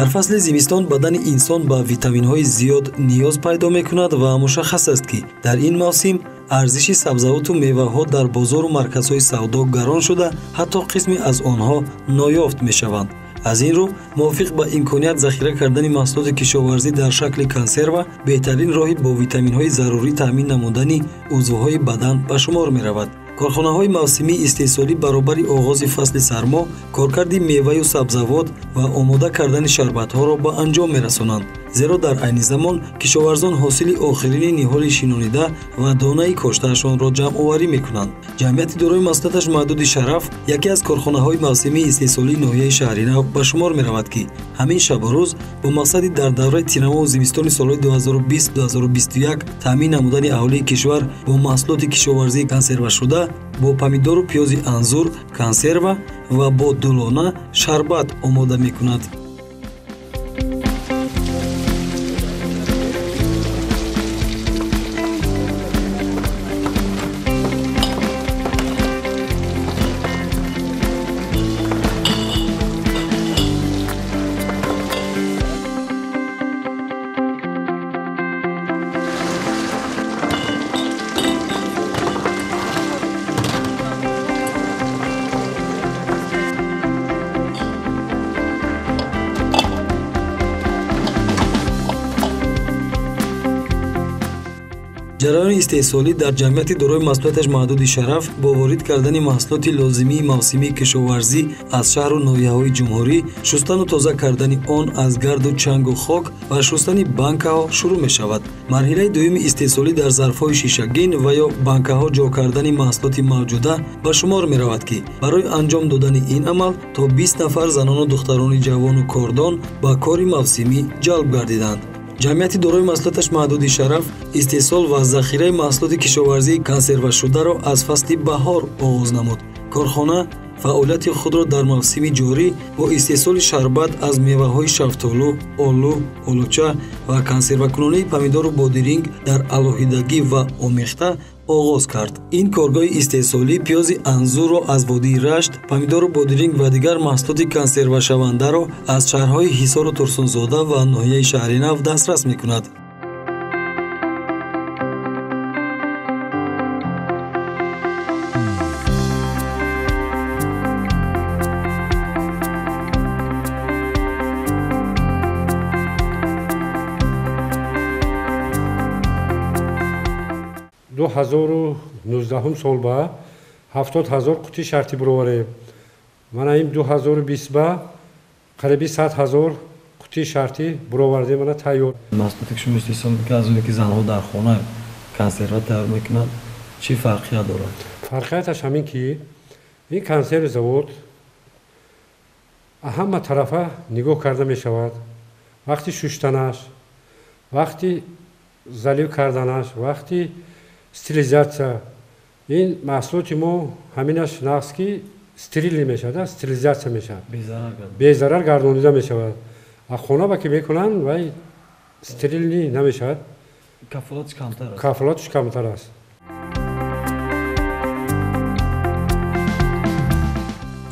дар фасли зимистон бадани инсон ба витаминҳои зиёд ниёз пайдо мекунад ва мушаххас аст ки дар ин мавсим арзиши сабзавоту меваҳо дар бозору марказҳои савдо гарон шуда, ҳатто қисме аз онҳо ноёфт мешаванд. аз ин рӯ мувофиқ ба имконият захира кардани маҳсулоти кишоварзӣ дар шакли консерва беҳтарин роҳи бо витаминҳои зарурӣ таъмин намудани узвҳои бадан ба шумор меравад. корхонаҳои мавсимии истеҳсолӣ баробари оғози фасли сармо коркарди меваю сабзавот ва омода кардани шарбатҳоро ба анҷом мерасонанд, зеро дар айни замон кишоварзон ҳосили охирини ниҳоли шинонида ва донаи коштаашонро ҷамъоварӣ мекунанд. ҷамъияти дорои маҳсулоташ маҳдуди Шараф яке аз корхонаҳои мавсимии истеҳсолии ноҳияи Шаҳри Нав ба шумор меравад ки ҳамин шабу рӯз бо мақсади дар давраи тирамову зимистони солҳои 2020-2021 таъмин намудани аҳолии кишвар бо маҳсулоти кишоварзии консервашуда, бо помидору пиёзи анзур консерва ва бо дулона шарбат омода мекунад. ҷараёни истеҳсолӣ дар ҷамъияти дорои маҳсулоташ маҳдуди Шараф бо ворид кардани маҳсулоти лозимии мавсимии кишоварзӣ аз шаҳру ноҳияҳои ҷумҳурӣ, шустану тоза кардани он аз гарду чангу хок ва шустани банкаҳо шурӯъ мешавад. марҳилаи дуюми истеҳсолӣ дар зарфҳои шишагин ва ё банкаҳо ҷо кардани маҳсулоти мавҷуда ба шумор меравад ки барои анҷом додани ин амал то 20 нафар занону духтарони ҷавону кордон ба кори мавсимӣ ҷалб гардиданд. ҷамъияти дорои маҳсулоташ маҳдуди Шараф истеҳсол ва захираи маҳсулоти кишоварзии консервашударо аз фасли баҳор оғоз намуд. корхона фаъолияти худро дар мавсими ҷорӣ бо истеҳсоли шарбат аз меваҳои шафтолу, олу, олуча ва консервакунонии помидору бодиринг дар алоҳидагӣ ва омехта оғоз кард. ин коргоҳи истеҳсолӣ пиёзи анзурро аз водии Рашт, помидору бодиринг ва дигар маҳсулоти консервашавандаро аз шаҳрҳои Ҳисору Турсунзода ва ноҳияи Шаҳри Нав дастрас мекунад. دو 2019 سال با 70,000 قوطی شرطی برواره. من این 2020 با قریبی 100,000 قوطی شرطی بروارده من تایور. مسئولیت شما استثمار که از اونی که زنها در خانه کنسرو تیار میکنن چی فرقیت دارد؟ فرقیتش همین که این کنسرو زود همه طرفه نگاه کرده میشود. وقتی شستنش، وقتی زلیو کردنش، وقتی ستیلیزاسیا این محصولاتی ما همینش نقص کی ستریل نمیشه، ستیلیزاسیا میشه. بی‌ضرر گردانیده میشه. خونه با که میکنن وای ستریل نمیشه. کفالاتش کمتر است.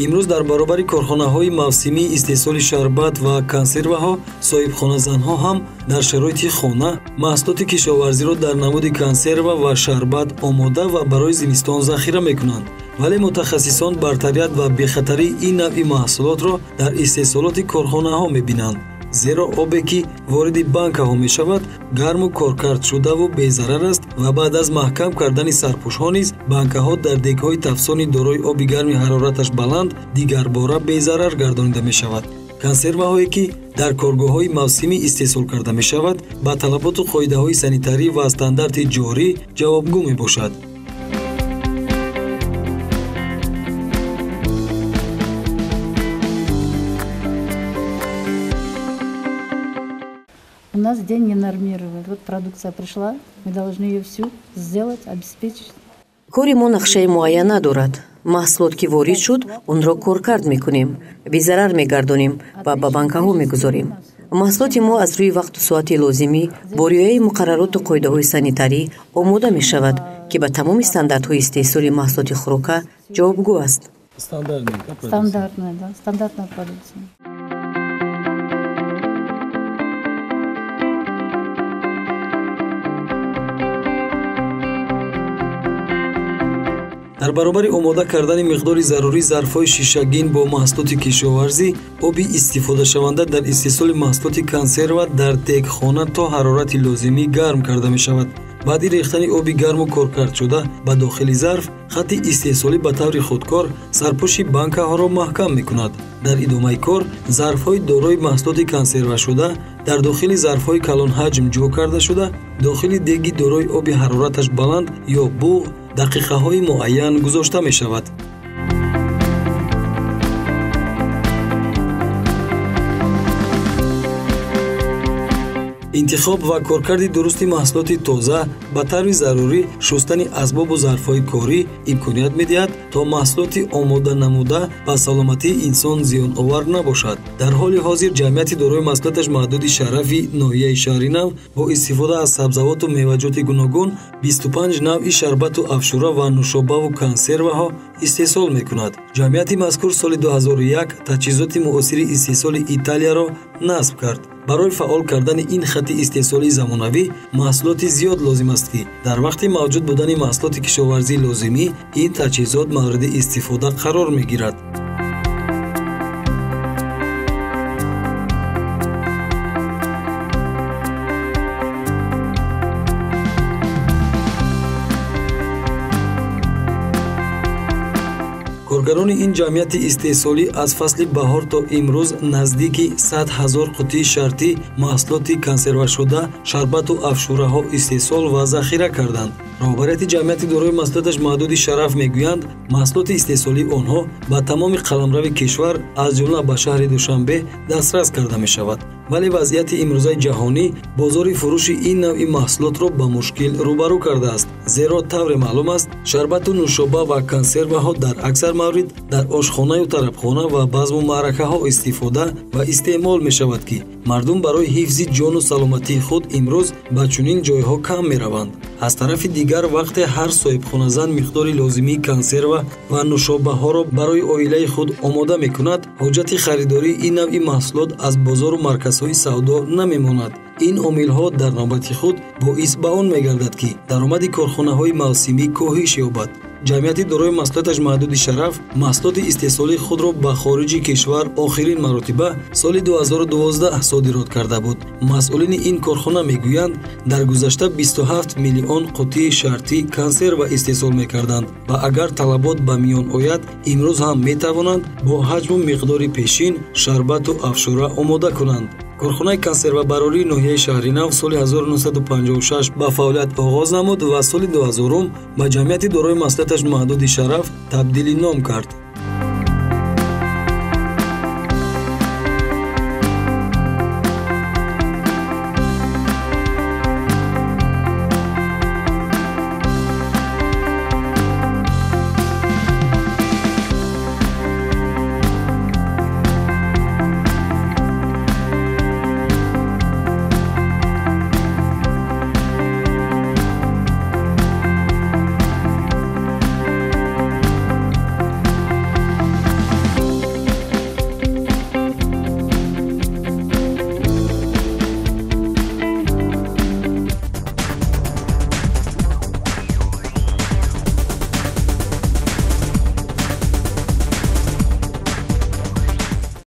имрӯз дар баробари корхонаҳои мавсимии истеҳсоли шарбат ва консерваҳо соҳибхоназанҳо ҳам дар шароити хона маҳсулоти кишоварзиро дар намуди консерва ва шарбат омода ва барои зимистон захира мекунанд, вале мутахассисон бартарият ва бехатарии ин навъи маҳсулотро дар истеҳсолоти корхонаҳо мебинанд, зеро обе ки вориди банкаҳо мешавад гарму коркардшудаву безарар аст ва баъд аз маҳкам кардани сарпӯшҳо низ банкаҳо дар дегҳои тафсони дорои оби гарми ҳарораташ баланд дигарбора безарар гардонида мешавад. консерваҳое ки дар коргоҳҳои мавсимӣ истеҳсол карда мешавад ба талаботу қоидаҳои санитарӣ ва стандарти ҷорӣ ҷавобгӯ мебошад. У нас день не нормирован. Вот продукция пришла, мы должны ее всю сделать, обеспечить. кори мо нақшаи муайян надорад. маҳсулот ки ворид шуд, онро коркард мекунем, безарар мегардонем ва ба банкаҳо мегузорем. маҳсулоти мо аз рӯи вақту соати лозимӣ бо риояи муқаррароту қоидаҳои санитарӣ омода мешавад, ки ба тамоми стандартҳои истеҳсоли маҳсулоти хӯрока ҷавобгӯ аст. Стандартная продукция. дар баробари омода кардани миқдори зарурии зарфҳои шишагин бо маҳсулоти кишоварзӣ оби истифодашаванда дар истеҳсоли маҳсулоти консерва дар дегхона то ҳарорати лозимӣ гарм карда мешавад. баъди рехтани оби гарму коркардшуда ба дохили зарф хатти истеҳсолӣ ба таври худкор сарпӯши банкаҳоро маҳкам мекунад. дар идомаи кор зарфҳои дорои маҳсулоти консервашуда дар дохили зарфҳои калонҳаҷм ҷо карда шуда дохили деги дорои оби ҳарораташ баланд ё буғ дақиқаҳои муайян гузошта мешавад. интихоб ва коркарди дурусти маҳсулоти тоза ба тарви зарурӣ шустани асбобу зарфҳои корӣ имконият медиҳад то маҳсулоти омода намуда ба саломатии инсон зиёновар набошад. дар ҳоли ҳозир ҷамъияти дорои маҳсулоташ маҳдуди шарафи ноҳияи шаҳри нав бо истифода аз сабзавоту меваҷоти гуногун 25 навъи шарбату афшура ва нушобаву консерваҳо истеҳсол мекунад. ҷамъияти мазкур соли 2001 таҷҳизоти муосири истеҳсоли Италияро насб кард. барои фаъол кардани ин хатти истеҳсолии замонавӣ маҳсулоти зиёд лозим аст ки дар вақти мавҷуд будани маҳсулоти кишоварзии лозимӣ ин таҷҳизот мавриди истифода қарор мегирад. коргарони ин ҷамъияти истеҳсолӣ аз фасли баҳор то имрӯз наздики 100 000 қутии шартӣ маҳсулоти консервашуда шарбату афшураҳо истеҳсол ва захира карданд. роҳбарияти ҷамъияти дорои маҳсулоташ маҳдуди шараф мегӯянд маҳсулоти истеҳсолии онҳо ба тамоми қаламрави кишвар аз ҷумла ба шаҳри душанбе дастрас карда мешавад. вале вазъияти имрӯзаи ҷаҳонӣ бозори фурӯши ин навъи маҳсулотро ба мушкил рӯбарӯ кардааст, зеро тавре маълум аст шарбату нушоба ва консерваҳо дар аксар маврид дар ошхонаю тарабхона ва базму маъракаҳо истифода ва истеъмол мешавад ки мардум барои ҳифзи ҷону саломатии худ имрӯз ба чунин ҷойҳо кам мераванд. аз тарафи дигар вақте ҳар соҳибхоназан миқдори лозимии консерва ва нушобаҳоро барои оилаи худ омода мекунад, ҳоҷати харидории ин навъи маҳсулот аз бозору марказҳои савдо намемонад. ин омилҳо дар навбати худ боис ба он мегардад ки даромади корхонаҳои мавсимӣ коҳиш ёбад. ҷамъияти дорои маҳсулоташ маҳдуди шараф маҳсулоти истеҳсолии худро ба хориҷи кишвар охирин маротиба соли 2012 содирот карда буд. масъулини ин корхона мегӯянд дар гузашта 27 миллион қутии шартӣ консерва истеҳсол мекарданд ва агар талабот ба миён ояд имрӯз ҳам метавонанд бо ҳаҷму миқдори пешин шарбату афшура омода кунанд. корхонаи консервабарории ноҳияи шаҳри нав соли 1956 ба фаъолият оғоз намуд ва соли 2000 ба ҷамъияти дорои маҳсулоташ маҳдуди шараф табдили ном кард.